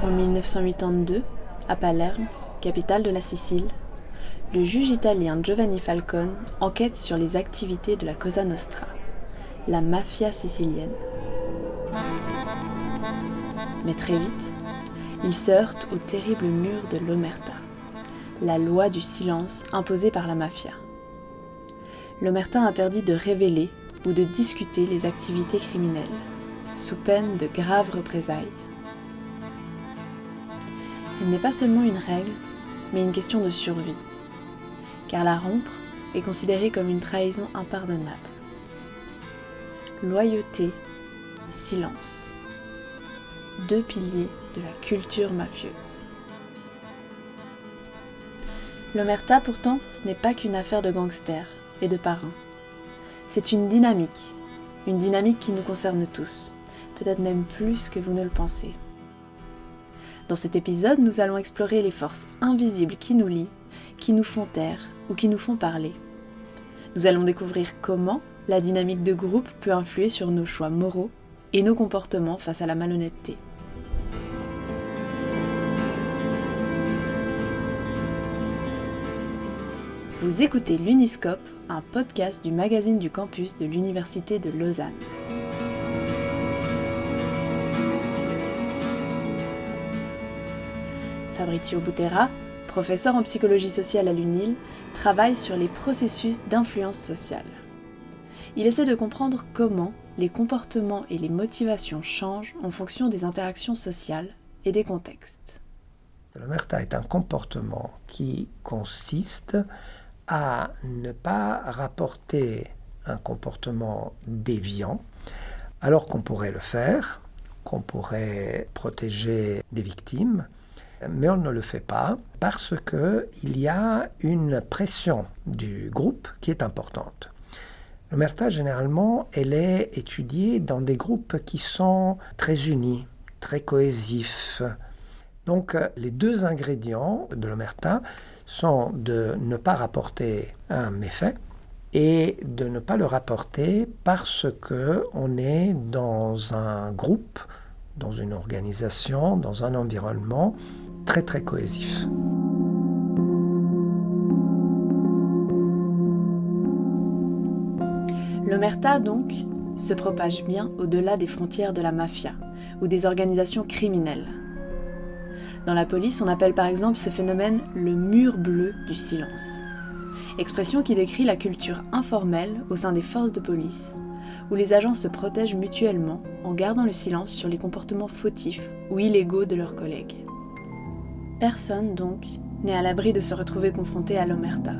En 1982, à Palerme, capitale de la Sicile, le juge italien Giovanni Falcone enquête sur les activités de la Cosa Nostra, la mafia sicilienne. Mais très vite, il se heurte au terrible mur de l'Omerta, la loi du silence imposée par la mafia. L'Omerta interdit de révéler ou de discuter les activités criminelles, sous peine de graves représailles. Il n'est pas seulement une règle, mais une question de survie, car la rompre est considérée comme une trahison impardonnable. Loyauté et silence, deux piliers de la culture mafieuse. L'Omerta, pourtant, ce n'est pas qu'une affaire de gangsters et de parrains. C'est une dynamique qui nous concerne tous, peut-être même plus que vous ne le pensez. Dans cet épisode, nous allons explorer les forces invisibles qui nous lient, qui nous font taire ou qui nous font parler. Nous allons découvrir comment la dynamique de groupe peut influer sur nos choix moraux et nos comportements face à la malhonnêteté. Vous écoutez l'Uniscope, un podcast du magazine du campus de l'Université de Lausanne. Fabrizio Butera, professeur en psychologie sociale à l'UNIL, travaille sur les processus d'influence sociale. Il essaie de comprendre comment les comportements et les motivations changent en fonction des interactions sociales et des contextes. L'omerta est un comportement qui consiste à ne pas rapporter un comportement déviant alors qu'on pourrait le faire, qu'on pourrait protéger des victimes, mais on ne le fait pas parce qu'il y a une pression du groupe qui est importante. L'omerta, généralement, elle est étudiée dans des groupes qui sont très unis, très cohésifs. Donc, les deux ingrédients de l'omerta sont de ne pas rapporter un méfait et de ne pas le rapporter parce qu'on est dans un groupe, dans une organisation, dans un environnement très très cohésif. L'omerta, donc, se propage bien au-delà des frontières de la mafia ou des organisations criminelles. Dans la police, on appelle par exemple ce phénomène le mur bleu du silence, expression qui décrit la culture informelle au sein des forces de police, où les agents se protègent mutuellement en gardant le silence sur les comportements fautifs ou illégaux de leurs collègues. Personne, donc, n'est à l'abri de se retrouver confronté à l'omerta.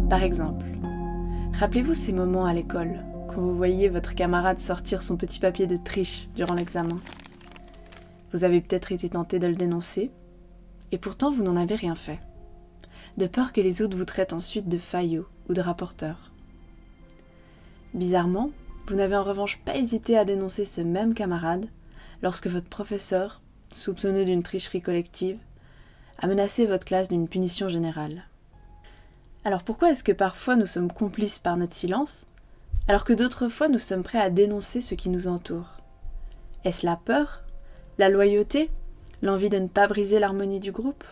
Par exemple, rappelez-vous ces moments à l'école, quand vous voyez votre camarade sortir son petit papier de triche durant l'examen. Vous avez peut-être été tenté de le dénoncer, et pourtant vous n'en avez rien fait, de peur que les autres vous traitent ensuite de faillot ou de rapporteur. Bizarrement, vous n'avez en revanche pas hésité à dénoncer ce même camarade lorsque votre professeur, soupçonneux d'une tricherie collective, a menacé votre classe d'une punition générale. Alors pourquoi est-ce que parfois nous sommes complices par notre silence, alors que d'autres fois nous sommes prêts à dénoncer ce qui nous entoure ? Est-ce la peur, la loyauté, l'envie de ne pas briser l'harmonie du groupe ?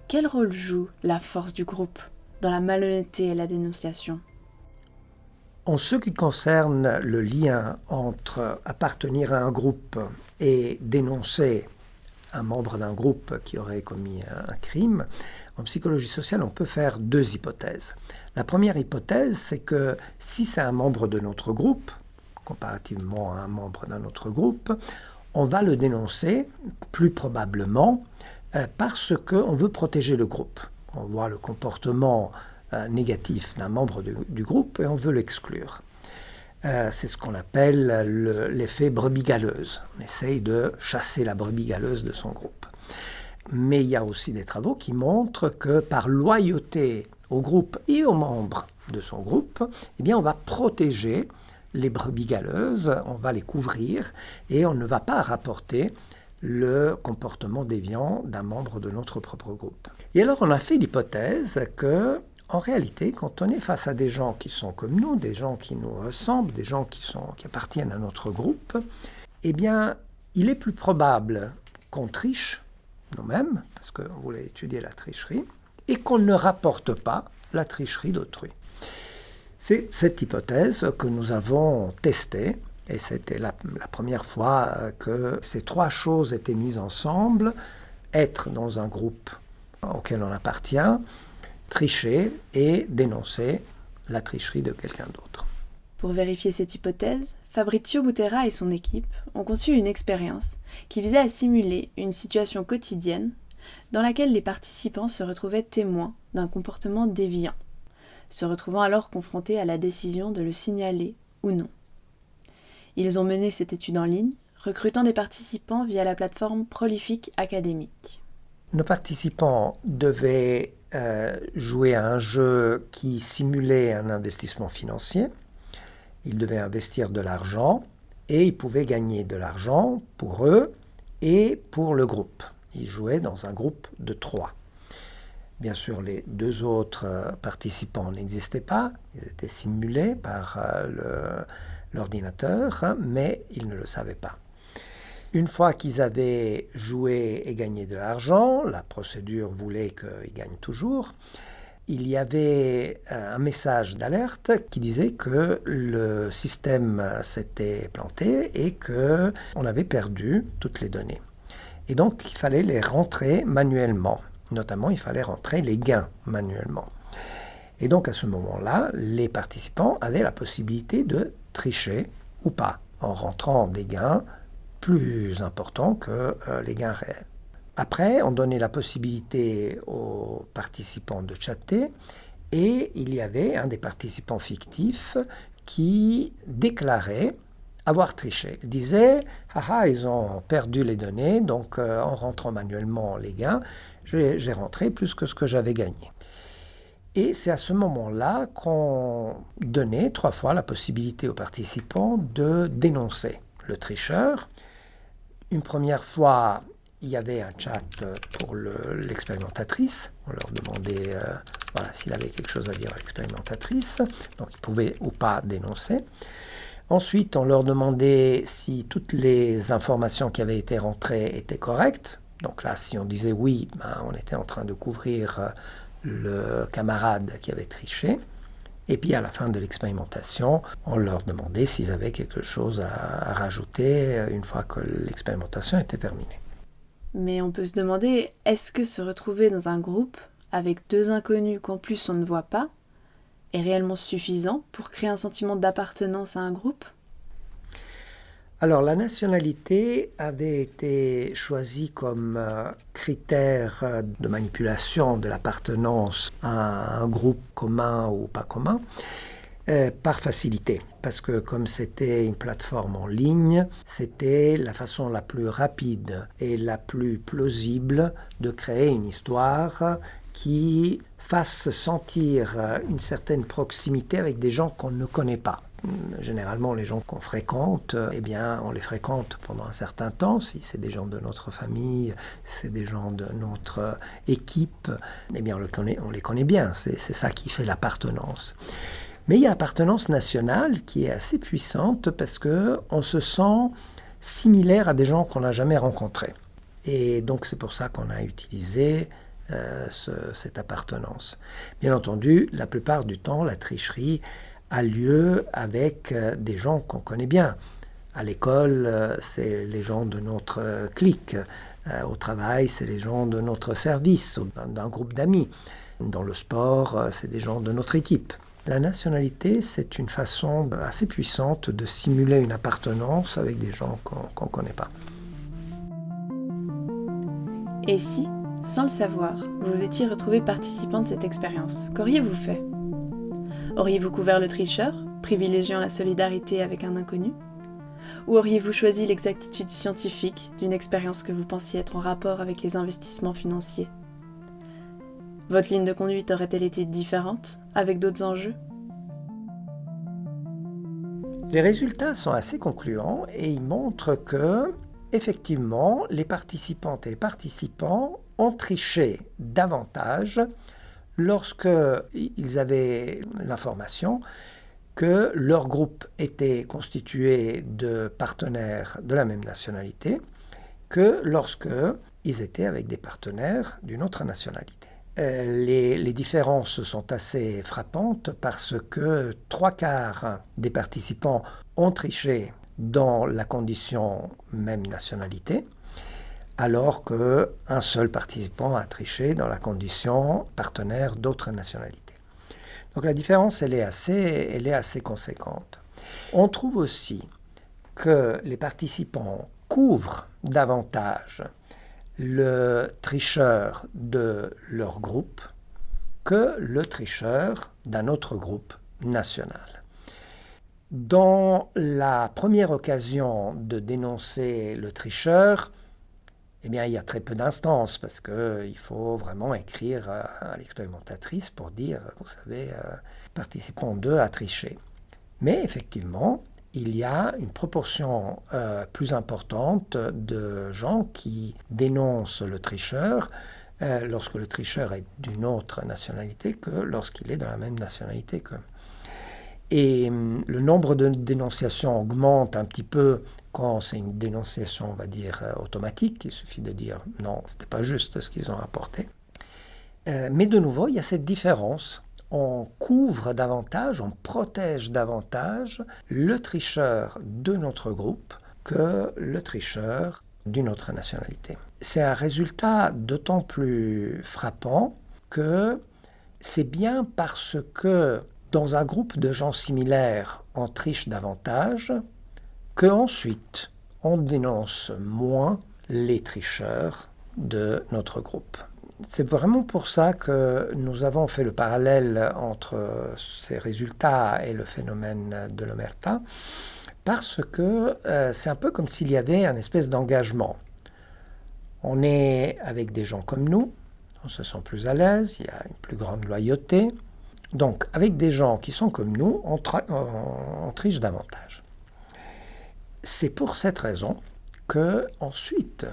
Quel rôle joue la force du groupe dans la malhonnêteté et la dénonciation ? En ce qui concerne le lien entre appartenir à un groupe et dénoncer un membre d'un groupe qui aurait commis un crime, en psychologie sociale, on peut faire deux hypothèses. La première hypothèse, c'est que si c'est un membre de notre groupe, comparativement à un membre d'un autre groupe, on va le dénoncer plus probablement parce qu'on veut protéger le groupe. On voit le comportement négatif d'un membre du groupe et on veut l'exclure. C'est ce qu'on appelle l'effet brebis galeuse. On essaye de chasser la brebis galeuse de son groupe. Mais il y a aussi des travaux qui montrent que par loyauté au groupe et aux membres de son groupe, eh bien on va protéger les brebis galeuses, on va les couvrir et on ne va pas rapporter le comportement déviant d'un membre de notre propre groupe. Et alors on a fait l'hypothèse que En réalité, quand on est face à des gens qui sont comme nous, des gens qui nous ressemblent, des gens qui appartiennent à notre groupe, eh bien, il est plus probable qu'on triche nous-mêmes, parce qu'on voulait étudier la tricherie, et qu'on ne rapporte pas la tricherie d'autrui. C'est cette hypothèse que nous avons testée, et c'était la première fois que ces trois choses étaient mises ensemble: être dans un groupe auquel on appartient, tricher et dénoncer la tricherie de quelqu'un d'autre. Pour vérifier cette hypothèse, Fabrizio Butera et son équipe ont conçu une expérience qui visait à simuler une situation quotidienne dans laquelle les participants se retrouvaient témoins d'un comportement déviant, se retrouvant alors confrontés à la décision de le signaler ou non. Ils ont mené cette étude en ligne, recrutant des participants via la plateforme Prolific Académique. Nos participants devaient jouer à un jeu qui simulait un investissement financier. Ils devaient investir de l'argent et ils pouvaient gagner de l'argent pour eux et pour le groupe. Ils jouaient dans un groupe de 3. Bien sûr, les 2 autres participants n'existaient pas. Ils étaient simulés par l'ordinateur, mais ils ne le savaient pas. Une fois qu'ils avaient joué et gagné de l'argent, la procédure voulait qu'ils gagnent toujours, il y avait un message d'alerte qui disait que le système s'était planté et qu'on avait perdu toutes les données. Et donc, il fallait les rentrer manuellement. Notamment, il fallait rentrer les gains manuellement. Et donc, à ce moment-là, les participants avaient la possibilité de tricher ou pas, en rentrant des gains plus importants que les gains réels. Après, on donnait la possibilité aux participants de chatter et il y avait un des participants fictifs qui déclarait avoir triché. Il disait « Ah, ils ont perdu les données, donc en rentrant manuellement les gains, j'ai rentré plus que ce que j'avais gagné. » Et c'est à ce moment-là qu'on donnait 3 fois la possibilité aux participants de dénoncer le tricheur. Une première fois, il y avait un chat pour l'expérimentatrice. On leur demandait s'il avait quelque chose à dire à l'expérimentatrice. Donc, ils pouvaient ou pas dénoncer. Ensuite, on leur demandait si toutes les informations qui avaient été rentrées étaient correctes. Donc là, si on disait oui, on était en train de couvrir le camarade qui avait triché. Et puis à la fin de l'expérimentation, on leur demandait s'ils avaient quelque chose à rajouter une fois que l'expérimentation était terminée. Mais on peut se demander, est-ce que se retrouver dans un groupe avec 2 inconnus qu'en plus on ne voit pas est réellement suffisant pour créer un sentiment d'appartenance à un groupe ? Alors, la nationalité avait été choisie comme critère de manipulation de l'appartenance à un groupe commun ou pas commun par facilité. Parce que comme c'était une plateforme en ligne, c'était la façon la plus rapide et la plus plausible de créer une histoire qui fasse sentir une certaine proximité avec des gens qu'on ne connaît pas. Généralement, les gens qu'on fréquente, on les fréquente pendant un certain temps. Si c'est des gens de notre famille, si c'est des gens de notre équipe, on les connaît bien. C'est ça qui fait l'appartenance. Mais il y a l'appartenance nationale qui est assez puissante parce qu'on se sent similaire à des gens qu'on n'a jamais rencontrés. Et donc, c'est pour ça qu'on a utilisé cette appartenance. Bien entendu, la plupart du temps, la tricherie a lieu avec des gens qu'on connaît bien. À l'école, c'est les gens de notre clique. Au travail, c'est les gens de notre service, ou d'un groupe d'amis. Dans le sport, c'est des gens de notre équipe. La nationalité, c'est une façon assez puissante de simuler une appartenance avec des gens qu'on ne connaît pas. Et si, sans le savoir, vous vous étiez retrouvé participant de cette expérience, qu'auriez-vous fait ? Auriez-vous couvert le tricheur, privilégiant la solidarité avec un inconnu ? Ou auriez-vous choisi l'exactitude scientifique d'une expérience que vous pensiez être en rapport avec les investissements financiers ? Votre ligne de conduite aurait-elle été différente, avec d'autres enjeux ? Les résultats sont assez concluants et ils montrent que, effectivement, les participantes et les participants ont triché davantage Lorsqu'ils avaient l'information que leur groupe était constitué de partenaires de la même nationalité, que lorsqu'ils étaient avec des partenaires d'une autre nationalité. Les différences sont assez frappantes parce que 3/4 des participants ont triché dans la condition même nationalité, alors qu'un seul participant a triché dans la condition partenaire d'autres nationalités. Donc la différence, elle est assez conséquente. On trouve aussi que les participants couvrent davantage le tricheur de leur groupe que le tricheur d'un autre groupe national. Dans la première occasion de dénoncer le tricheur, eh bien, il y a très peu d'instances parce qu'il faut vraiment écrire à l'expérimentatrice pour dire, vous savez, participant 2 a triché. Mais effectivement, il y a une proportion plus importante de gens qui dénoncent le tricheur lorsque le tricheur est d'une autre nationalité que lorsqu'il est dans la même nationalité qu'eux. Et le nombre de dénonciations augmente un petit peu quand c'est une dénonciation, on va dire, automatique. Il suffit de dire non, ce n'était pas juste ce qu'ils ont rapporté. Mais de nouveau, il y a cette différence. On couvre davantage, on protège davantage le tricheur de notre groupe que le tricheur d'une autre nationalité. C'est un résultat d'autant plus frappant que c'est bien parce que dans un groupe de gens similaires, on triche davantage, qu'ensuite on dénonce moins les tricheurs de notre groupe. C'est vraiment pour ça que nous avons fait le parallèle entre ces résultats et le phénomène de l'omerta, parce que c'est un peu comme s'il y avait un espèce d'engagement. On est avec des gens comme nous, on se sent plus à l'aise, il y a une plus grande loyauté. Donc, avec des gens qui sont comme nous, on triche davantage. C'est pour cette raison qu'ensuite,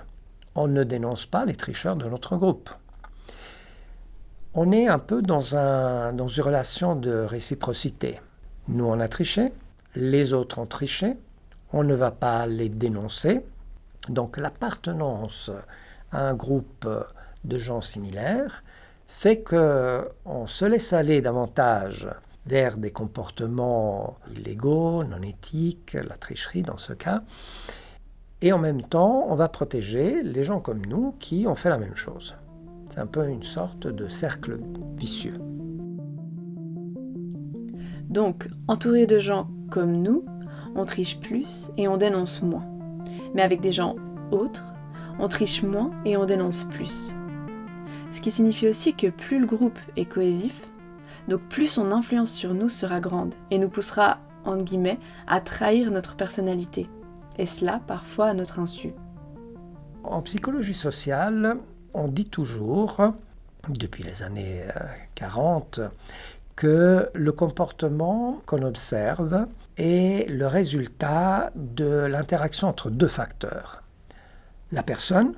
on ne dénonce pas les tricheurs de notre groupe. On est un peu dans une relation de réciprocité. Nous, on a triché, les autres ont triché, on ne va pas les dénoncer. Donc, l'appartenance à un groupe de gens similaires fait qu'on se laisse aller davantage vers des comportements illégaux, non éthiques, la tricherie dans ce cas. Et en même temps, on va protéger les gens comme nous qui ont fait la même chose. C'est un peu une sorte de cercle vicieux. Donc, entouré de gens comme nous, on triche plus et on dénonce moins. Mais avec des gens autres, on triche moins et on dénonce plus. Ce qui signifie aussi que plus le groupe est cohésif, donc plus son influence sur nous sera grande et nous poussera, entre guillemets, à trahir notre personnalité. Et cela, parfois, à notre insu. En psychologie sociale, on dit toujours, depuis les années 40, que le comportement qu'on observe est le résultat de l'interaction entre 2 facteurs. La personne,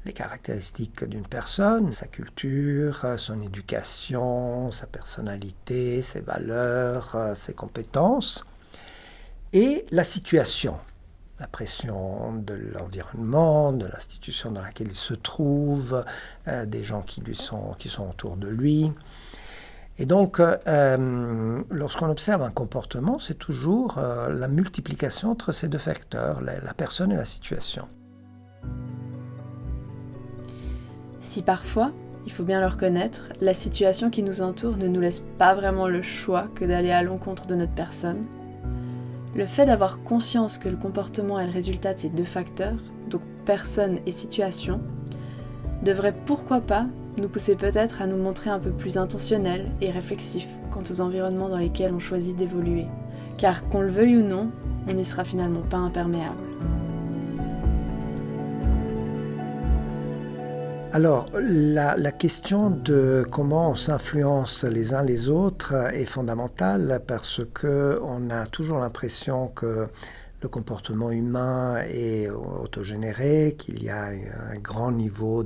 les caractéristiques d'une personne, sa culture, son éducation, sa personnalité, ses valeurs, ses compétences, et la situation, la pression de l'environnement, de l'institution dans laquelle il se trouve, des gens qui sont autour de lui. Et donc, lorsqu'on observe un comportement, c'est toujours la multiplication entre ces 2 facteurs, la personne et la situation. Si parfois, il faut bien le reconnaître, la situation qui nous entoure ne nous laisse pas vraiment le choix que d'aller à l'encontre de notre personne, le fait d'avoir conscience que le comportement est le résultat de ces 2 facteurs, donc personne et situation, devrait pourquoi pas nous pousser peut-être à nous montrer un peu plus intentionnels et réflexifs quant aux environnements dans lesquels on choisit d'évoluer, car qu'on le veuille ou non, on n'y sera finalement pas imperméable. Alors, la question de comment on s'influence les uns les autres est fondamentale parce qu'on a toujours l'impression que le comportement humain est autogénéré, qu'il y a un grand niveau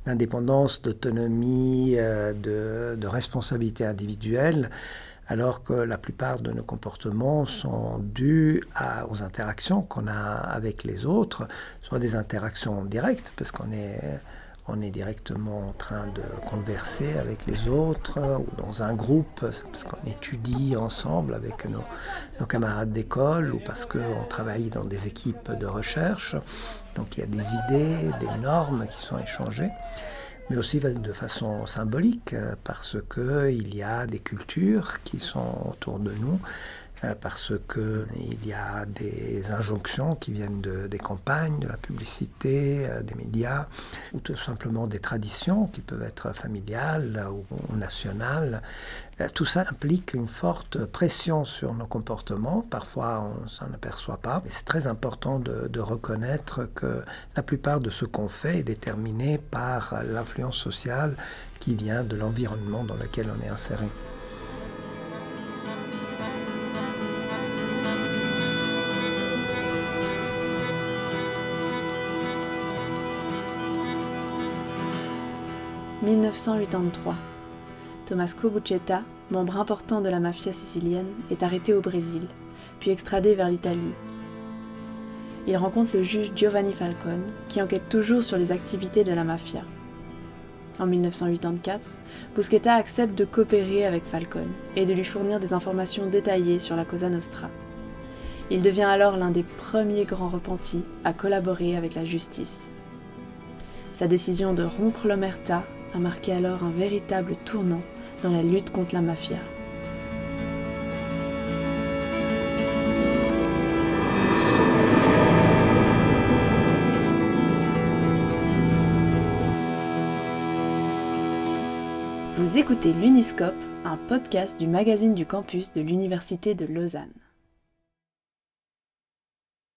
d'indépendance, d'autonomie, de responsabilité individuelle, alors que la plupart de nos comportements sont dus aux interactions qu'on a avec les autres, soit des interactions directes, parce qu'on est directement en train de converser avec les autres, ou dans un groupe, parce qu'on étudie ensemble avec nos camarades d'école, ou parce qu'on travaille dans des équipes de recherche. Donc il y a des idées, des normes qui sont échangées, mais aussi de façon symbolique, parce qu'il y a des cultures qui sont autour de nous, parce qu'il y a des injonctions qui viennent des campagnes, de la publicité, des médias, ou tout simplement des traditions qui peuvent être familiales ou nationales. Tout ça implique une forte pression sur nos comportements. Parfois, on ne s'en aperçoit pas. Mais c'est très important de reconnaître que la plupart de ce qu'on fait est déterminé par l'influence sociale qui vient de l'environnement dans lequel on est inséré. « 1983. Tommaso Buscetta, membre important de la mafia sicilienne, est arrêté au Brésil, puis extradé vers l'Italie. Il rencontre le juge Giovanni Falcone, qui enquête toujours sur les activités de la mafia. En 1984, Buscetta accepte de coopérer avec Falcone et de lui fournir des informations détaillées sur la Cosa Nostra. Il devient alors l'un des premiers grands repentis à collaborer avec la justice. Sa décision de rompre l'omerta a marqué alors un véritable tournant dans la lutte contre la mafia. Vous écoutez l'Uniscope, un podcast du magazine du campus de l'Université de Lausanne.